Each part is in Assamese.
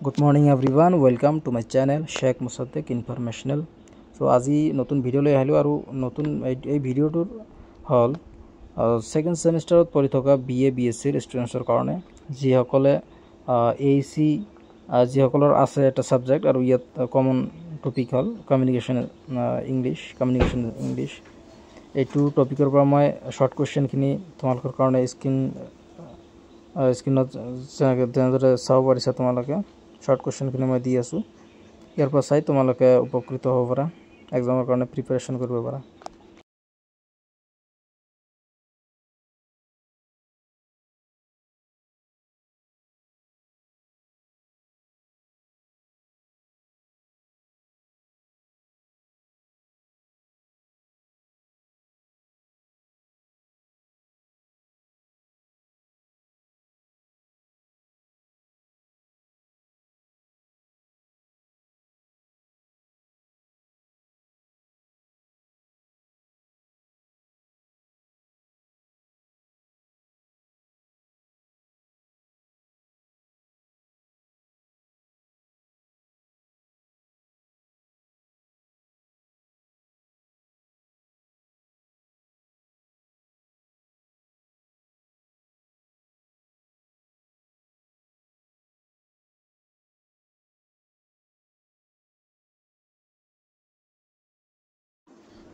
Good morning everyone, welcome to my channel Sheikh Musaddiq Informational. So আজি নতুন ভিডিও লৈ আহিলো আৰু নতুন এই ভিডিওটোৰ হল সেকেন্ড সেমিস্টাৰত পঢ়ি থকা BA BSc ষ্টুডেন্টছৰ কাৰণে যি সকলে AC যি সকলৰ আছে এটা সাবজেক্ট আৰু ইয়াত কমন টপিক হল কমিউনিকেশন ইংলিশ এইটো টপিকৰ পৰা মই শৰ্ট কোৱেশ্চন খিনি তোমালোকৰ কাৰণে স্ক্ৰিনত যেনেদৰে চাব পাৰিছা তোমালোকে শৰ্ট কোশ্চেন খিনি মই দি আছো ইয়াৰ পৰা চাই তোমালোকে উপকৃত হ'ব পাৰা এক্সামৰ কাৰণে প্ৰিপাৰেচন কৰিব পাৰা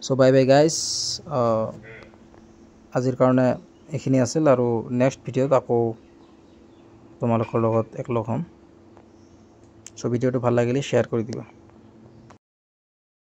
So bye bye guys আজিৰ কাৰণে এখিনি আছিল আৰু নেক্সট ভিডিওত আকৌ তোমালোকৰ লগত একলগ হ'ম সো ভিডিওটো ভাল লাগিলে শেয়াৰ কৰি দিবা